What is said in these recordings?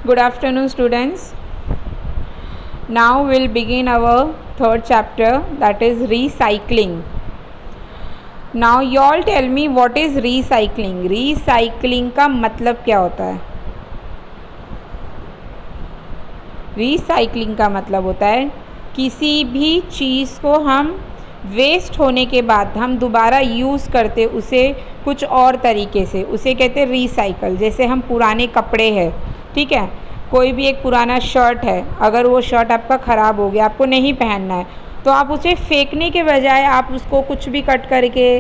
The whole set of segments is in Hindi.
Good afternoon, students. Now we'll begin our third chapter, that is recycling. Now you all tell me what is recycling. Recycling का मतलब क्या होता है? Recycling का मतलब होता है किसी भी चीज़ को हम वेस्ट होने के बाद हम दोबारा यूज़ करते उसे कुछ और तरीके से, उसे कहते हैं रिसाइकल। जैसे हम पुराने कपड़े हैं, ठीक है, कोई भी एक पुराना शर्ट है, अगर वो शर्ट आपका ख़राब हो गया, आपको नहीं पहनना है, तो आप उसे फेंकने के बजाय आप उसको कुछ भी कट करके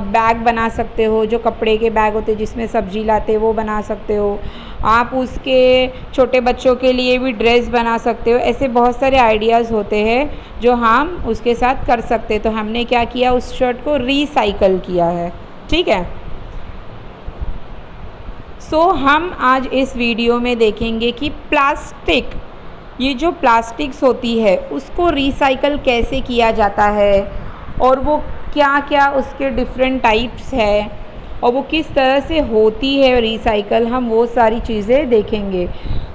बैग बना सकते हो। जो कपड़े के बैग होते हैं जिसमें सब्जी लाते वो बना सकते हो। आप उसके छोटे बच्चों के लिए भी ड्रेस बना सकते हो। ऐसे बहुत सारे आइडियाज़ होते हैं जो हम उसके साथ कर सकते हैं। तो हमने क्या किया, उस शर्ट को रिसाइकल किया है, ठीक है। सो हम आज इस वीडियो में देखेंगे कि प्लास्टिक, ये जो प्लास्टिक्स होती है उसको रिसाइकल कैसे किया जाता है और वो क्या क्या उसके डिफरेंट टाइप्स है और वो किस तरह से होती है रिसाइकल, हम वो सारी चीज़ें देखेंगे।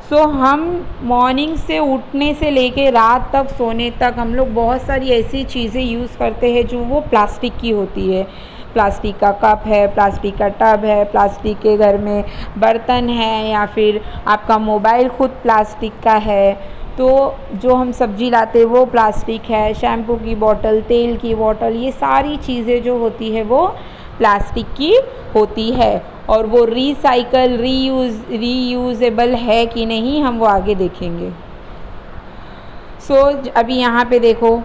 सो हम मॉर्निंग से उठने से लेके रात तक सोने तक हम लोग बहुत सारी ऐसी चीज़ें यूज़ करते हैं जो वो प्लास्टिक की होती है। प्लास्टिक का कप है, प्लास्टिक का टब है, प्लास्टिक के घर में बर्तन है, या फिर आपका मोबाइल खुद प्लास्टिक का है। तो जो हम सब्ज़ी लाते हैं वो प्लास्टिक है, शैम्पू की बोतल, तेल की बोतल, ये सारी चीज़ें जो होती है वो प्लास्टिक की होती है। और वो रिसाइकल रीयूज़ेबल है कि नहीं, हम वो आगे देखेंगे। अभी यहाँ पे देखो,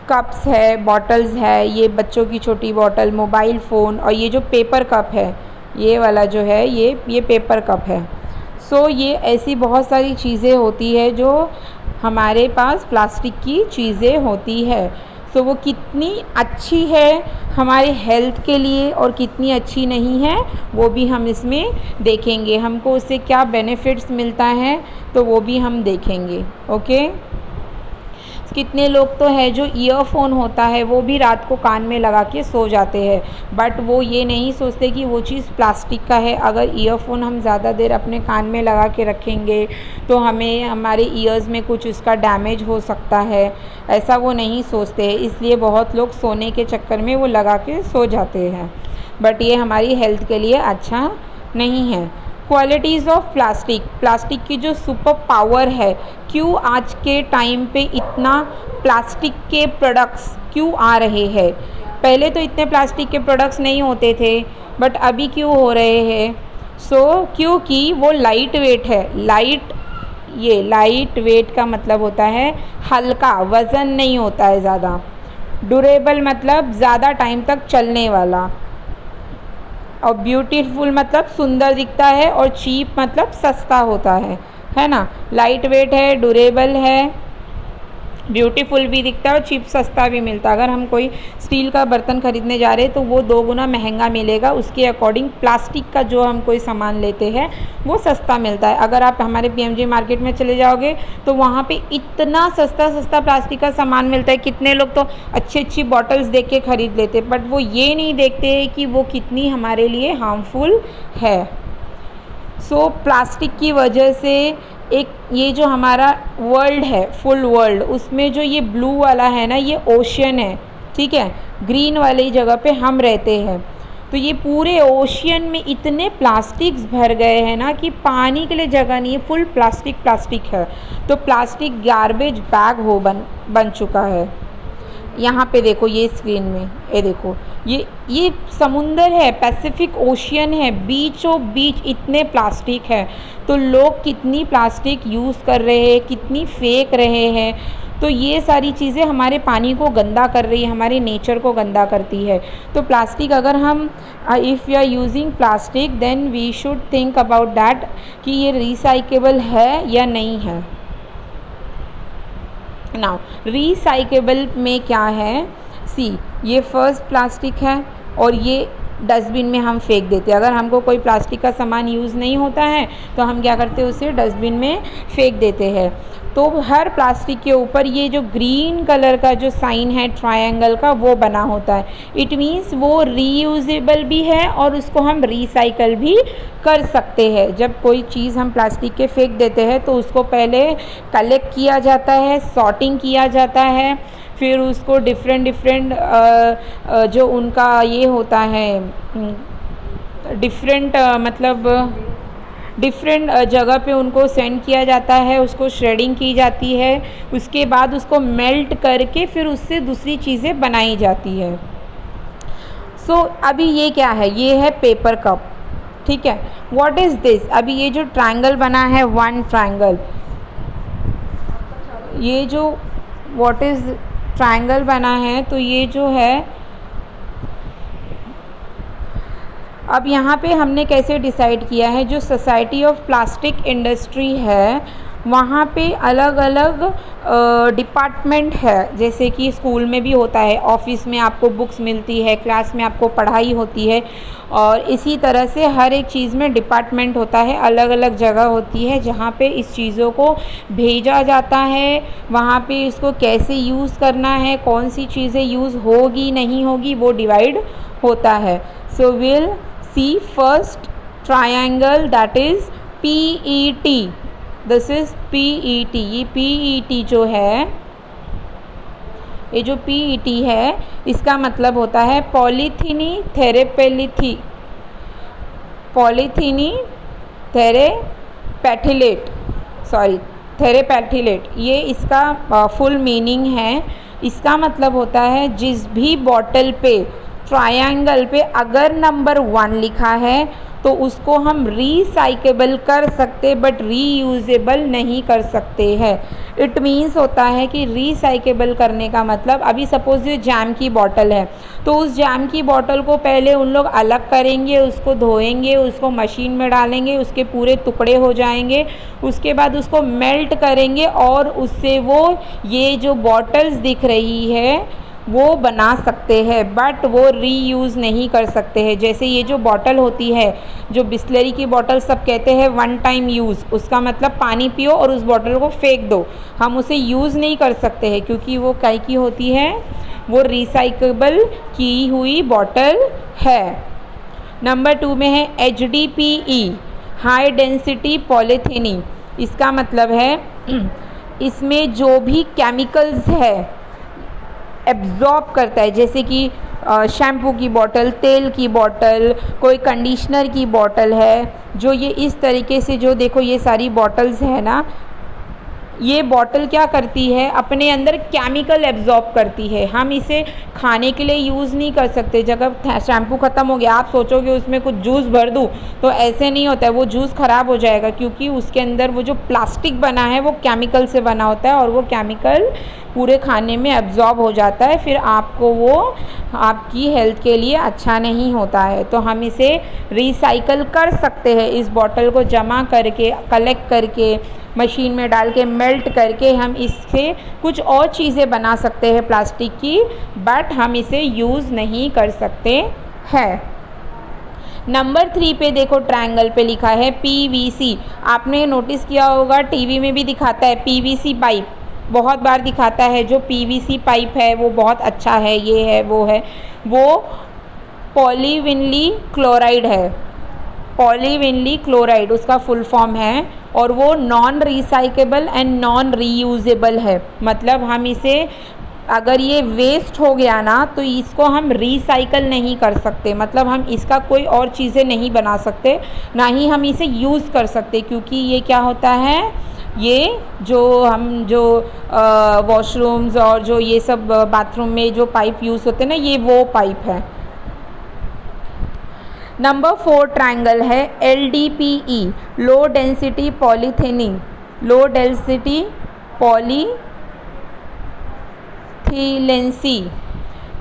कप्स है, बॉटल्स है, ये बच्चों की छोटी बॉटल, मोबाइल फ़ोन, और ये जो पेपर कप है, ये वाला जो है ये पेपर कप है। ये ऐसी बहुत सारी चीज़ें होती है जो हमारे पास प्लास्टिक की चीज़ें होती है। वो कितनी अच्छी है हमारे हेल्थ के लिए और कितनी अच्छी नहीं है वो भी हम इसमें देखेंगे। हमको उससे क्या बेनिफिट्स मिलता है तो वो भी हम देखेंगे, ओके। कितने लोग तो है जो ईयरफोन होता है वो भी रात को कान में लगा के सो जाते हैं, बट वो ये नहीं सोचते कि वो चीज़ प्लास्टिक का है। अगर ईयरफोन हम ज़्यादा देर अपने कान में लगा के रखेंगे तो हमें हमारे ईयर्स में कुछ उसका डैमेज हो सकता है, ऐसा वो नहीं सोचते हैं। इसलिए बहुत लोग सोने के चक्कर में वो लगा के सो जाते हैं, बट ये हमारी हेल्थ के लिए अच्छा नहीं है। क्वालिटीज़ ऑफ प्लास्टिक की जो सुपर पावर है, क्यों आज के टाइम पे इतना प्लास्टिक के प्रोडक्ट्स क्यों आ रहे हैं। पहले तो इतने प्लास्टिक के प्रोडक्ट्स नहीं होते थे, बट अभी क्यों हो रहे हैं। क्योंकि वो लाइट वेट है। लाइट वेट का मतलब होता है हल्का, वज़न नहीं होता है ज़्यादा। ड्यूरेबल मतलब ज़्यादा टाइम तक चलने वाला, और ब्यूटीफुल मतलब सुंदर दिखता है, और चीप मतलब सस्ता होता है ना। लाइट वेट है, ड्यूरेबल है, ब्यूटीफुल भी दिखता है और चीप सस्ता भी मिलता है। अगर हम कोई स्टील का बर्तन ख़रीदने जा रहे हैं तो वो 2 गुना महंगा मिलेगा, उसके अकॉर्डिंग प्लास्टिक का जो हम कोई सामान लेते हैं वो सस्ता मिलता है। अगर आप हमारे PMJ मार्केट में चले जाओगे तो वहाँ पे इतना सस्ता प्लास्टिक का सामान मिलता है। कितने लोग तो अच्छी बॉटल्स देख के ख़रीद लेते हैं, बट वो ये नहीं देखते हैं कि वो कितनी हमारे लिए हार्मफुल है। प्लास्टिक की वजह से एक ये जो हमारा वर्ल्ड है, फुल वर्ल्ड, उसमें जो ये ब्लू वाला है ना, ये ओशियन है, ठीक है। ग्रीन वाली जगह पे हम रहते हैं, तो ये पूरे ओशियन में इतने प्लास्टिक्स भर गए हैं ना कि पानी के लिए जगह नहीं है, फुल प्लास्टिक है। तो प्लास्टिक गार्बेज बैग बन चुका है। यहाँ पे देखो, ये स्क्रीन में ये देखो, ये समुंदर है, पैसिफिक ओशियन है, बीचों बीच इतने प्लास्टिक है। तो लोग कितनी प्लास्टिक यूज़ कर रहे हैं, कितनी फेंक रहे हैं। तो ये सारी चीज़ें हमारे पानी को गंदा कर रही है, हमारे नेचर को गंदा करती है। तो प्लास्टिक, अगर हम if you are using plastic then we should think about that कि ये रिसाइकेबल है या नहीं है। नाउ रिसाइकेबल में क्या है, ये फर्स्ट प्लास्टिक है और ये डस्टबिन में हम फेंक देते हैं। अगर हमको कोई प्लास्टिक का सामान यूज़ नहीं होता है तो हम क्या करते हैं, उसे डस्टबिन में फेंक देते हैं। तो हर प्लास्टिक के ऊपर ये जो ग्रीन कलर का जो साइन है ट्रायंगल का, वो बना होता है। इट मीन्स वो रीयूजेबल भी है और उसको हम रिसाइकल भी कर सकते हैं। जब कोई चीज़ हम प्लास्टिक के फेंक देते हैं तो उसको पहले कलेक्ट किया जाता है, सॉर्टिंग किया जाता है, फिर उसको डिफरेंट जो उनका ये होता है, डिफरेंट डिफरेंट जगह पे उनको सेंड किया जाता है, उसको श्रेडिंग की जाती है, उसके बाद उसको मेल्ट करके फिर उससे दूसरी चीज़ें बनाई जाती है। सो अभी ये क्या है, ये है पेपर कप, ठीक है। व्हाट इज़ दिस, अभी ये जो ट्रायंगल बना है, वन ट्रायंगल, ये जो व्हाट इज़ ट्रायंगल बना है, तो ये जो है, अब यहाँ पे हमने कैसे डिसाइड किया है, जो सोसाइटी ऑफ प्लास्टिक इंडस्ट्री है वहाँ पे अलग अलग डिपार्टमेंट है। जैसे कि स्कूल में भी होता है, ऑफिस में आपको बुक्स मिलती है, क्लास में आपको पढ़ाई होती है, और इसी तरह से हर एक चीज़ में डिपार्टमेंट होता है, अलग अलग जगह होती है जहाँ पे इस चीज़ों को भेजा जाता है, वहाँ पे इसको कैसे यूज़ करना है, कौन सी चीज़ें यूज़ होगी नहीं होगी, वो डिवाइड होता है। So will see first triangle, that is PET। This is PET। ये PET जो है, ये जो PET है, इसका मतलब होता है पॉलीथीनी थेरेपैथिलेट, ये इसका फुल मीनिंग है। इसका मतलब होता है जिस भी बॉटल पे ट्रायंगल पे अगर नंबर 1 लिखा है तो उसको हम रिसाइकेबल कर सकते बट रीयूजेबल नहीं कर सकते हैं। इट मीन्स होता है कि रिसाइकेबल करने का मतलब, अभी सपोज़ ये जैम की बॉटल है तो उस जैम की बॉटल को पहले उन लोग अलग करेंगे, उसको धोएंगे, उसको मशीन में डालेंगे, उसके पूरे टुकड़े हो जाएंगे, उसके बाद उसको मेल्ट करेंगे और उससे वो ये जो बॉटल्स दिख रही है वो बना सकते हैं, बट वो रीयूज़ नहीं कर सकते हैं। जैसे ये जो बॉटल होती है, जो बिस्लरी की बॉटल सब कहते हैं वन टाइम यूज़, उसका मतलब पानी पियो और उस बॉटल को फेंक दो, हम उसे यूज़ नहीं कर सकते हैं क्योंकि वो काय की होती है, वो रिसाइकेबल की हुई बॉटल है। नंबर 2 में है HDPE, हाई डेंसिटी पॉलीथीनी। इसका मतलब है इसमें जो भी केमिकल्स है एब्जॉर्ब करता है, जैसे कि शैम्पू की बॉटल, तेल की बॉटल, कोई कंडीशनर की बॉटल है, जो ये इस तरीके से, जो देखो ये सारी बॉटल्स है ना, ये बॉटल क्या करती है, अपने अंदर केमिकल एब्जॉर्ब करती है। हम इसे खाने के लिए यूज़ नहीं कर सकते। जब शैम्पू ख़त्म हो गया, आप सोचोगे उसमें कुछ जूस भर दूँ, तो ऐसे नहीं होता है, वो जूस ख़राब हो जाएगा क्योंकि उसके अंदर वो जो प्लास्टिक बना है वो केमिकल से बना होता है और वो केमिकल पूरे खाने में एब्जॉर्ब हो जाता है, फिर आपको वो आपकी हेल्थ के लिए अच्छा नहीं होता है। तो हम इसे रिसाइकल कर सकते हैं, इस बॉटल को जमा करके, कलेक्ट करके, मशीन में डाल के, मेल्ट करके हम इससे कुछ और चीज़ें बना सकते हैं प्लास्टिक की, बट हम इसे यूज़ नहीं कर सकते हैं। नंबर 3 पे देखो, ट्रायंगल पे लिखा है PVC। आपने नोटिस किया होगा, टीवी में भी दिखाता है PVC पाइप, बहुत बार दिखाता है। जो PVC पाइप है वो बहुत अच्छा है, ये है वो है, वो पॉलीविनली क्लोराइड है। पॉलीविनली क्लोराइड उसका फुल फॉर्म है, और वो non recyclable and non reusable है। मतलब हम इसे, अगर ये वेस्ट हो गया ना, तो इसको हम रिसाइकल नहीं कर सकते, मतलब हम इसका कोई और चीज़ें नहीं बना सकते, ना ही हम इसे यूज़ कर सकते, क्योंकि ये क्या होता है, ये जो हम जो वॉशरूम्स और जो ये सब बाथरूम में जो पाइप यूज़ होते हैं ना, ये वो पाइप है। नंबर 4 ट्रायंगल है LDPE, low density polyethylene, low density polyethylene,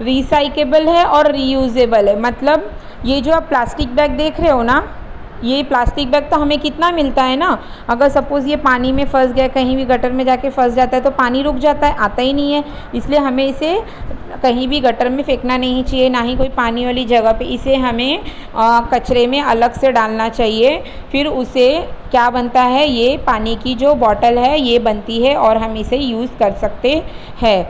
recyclable है और रीयूजेबल है। मतलब ये जो आप प्लास्टिक बैग देख रहे हो ना, ये प्लास्टिक बैग तो हमें कितना मिलता है ना, अगर सपोज़ ये पानी में फंस गया, कहीं भी गटर में जाके फंस जाता है तो पानी रुक जाता है, आता ही नहीं है। इसलिए हमें इसे कहीं भी गटर में फेंकना नहीं चाहिए, ना ही कोई पानी वाली जगह पे। इसे हमें कचरे में अलग से डालना चाहिए। फिर उसे क्या बनता है, ये पानी की जो बॉटल है ये बनती है और हम इसे यूज़ कर सकते हैं।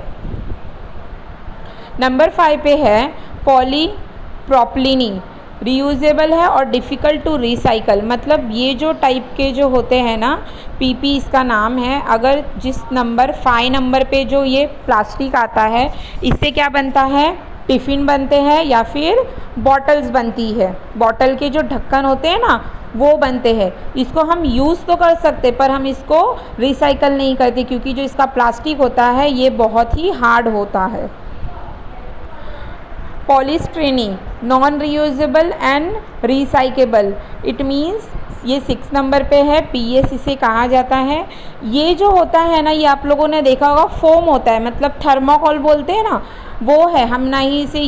नंबर 5 पे है पॉलीप्रोपिलीन। रीयूजेबल है और डिफ़िकल्ट टू रिसाइकल। मतलब ये जो टाइप के जो होते हैं ना, पीपी इसका नाम है। अगर जिस नंबर 5 नंबर पे जो ये प्लास्टिक आता है, इससे क्या बनता है, टिफ़िन बनते हैं या फिर बॉटल्स बनती है। बॉटल के जो ढक्कन होते हैं ना वो बनते हैं। इसको हम यूज़ तो कर सकते पर हम इसको रिसाइकल नहीं करते, क्योंकि जो इसका प्लास्टिक होता है ये बहुत ही हार्ड होता है। Polystyrene, non reusable and recyclable. It means ये 6 नंबर पे है, पीएस इसे कहा जाता है। ये जो होता है ना, ये आप लोगों ने देखा होगा, फोम होता है, मतलब थर्माकोल बोलते हैं ना, वो है। हम ना ही इसे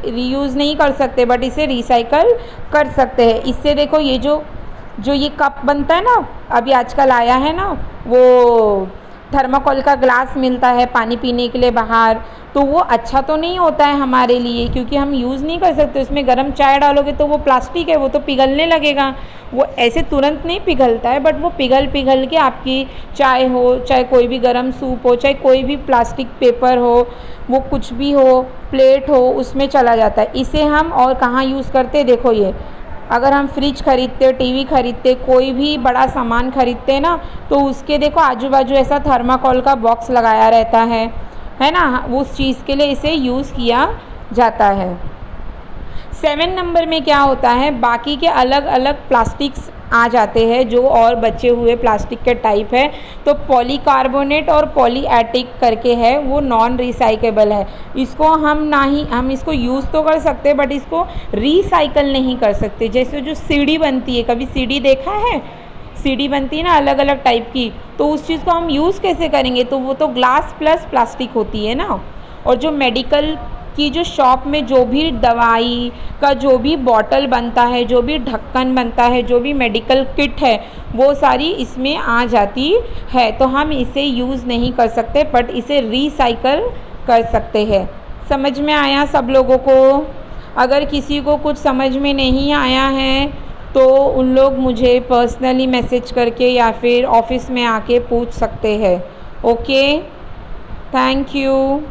रीयूज़ नहीं कर सकते बट इसे रिसाइकल कर सकते हैं। इससे देखो ये जो ये कप बनता है ना, अभी आजकल आया है ना, वो थर्माकोल का ग्लास मिलता है पानी पीने के लिए बाहर, तो वो अच्छा तो नहीं होता है हमारे लिए, क्योंकि हम यूज़ नहीं कर सकते। उसमें गर्म चाय डालोगे तो वो प्लास्टिक है, वो तो पिघलने लगेगा। वो ऐसे तुरंत नहीं पिघलता है बट वो पिघल के आपकी चाय हो, चाहे कोई भी गर्म सूप हो, चाहे कोई भी प्लास्टिक पेपर हो, वो कुछ भी हो, प्लेट हो, उसमें चला जाता है। इसे हम और कहाँ यूज़ करते, देखो ये अगर हम फ्रिज खरीदते, टीवी खरीदते, कोई भी बड़ा सामान खरीदते ना, तो उसके देखो आजू बाजू ऐसा थर्माकोल का बॉक्स लगाया रहता है ना, उस चीज़ के लिए इसे यूज़ किया जाता है। 7 नंबर में क्या होता है, बाकी के अलग अलग प्लास्टिक्स आ जाते हैं जो और बचे हुए प्लास्टिक के टाइप है। तो पॉलीकार्बोनेट और पॉलीएटिक करके है, वो नॉन रिसाइकेबल है। इसको हम इसको यूज़ तो कर सकते बट इसको रिसाइकल नहीं कर सकते। जैसे जो सीढ़ी बनती है, कभी सीढ़ी देखा है, सीढ़ी बनती है ना अलग अलग टाइप की, तो उस चीज़ को हम यूज़ कैसे करेंगे, तो वो तो ग्लास प्लस प्लास्टिक होती है ना। और जो मेडिकल की जो शॉप में जो भी दवाई का जो भी बॉटल बनता है, जो भी ढक्कन बनता है, जो भी मेडिकल किट है, वो सारी इसमें आ जाती है। तो हम इसे यूज़ नहीं कर सकते बट इसे रिसाइकल कर सकते हैं। समझ में आया सब लोगों को? अगर किसी को कुछ समझ में नहीं आया है तो उन लोग मुझे पर्सनली मैसेज करके या फिर ऑफिस में आके पूछ सकते हैं। Okay, thank you.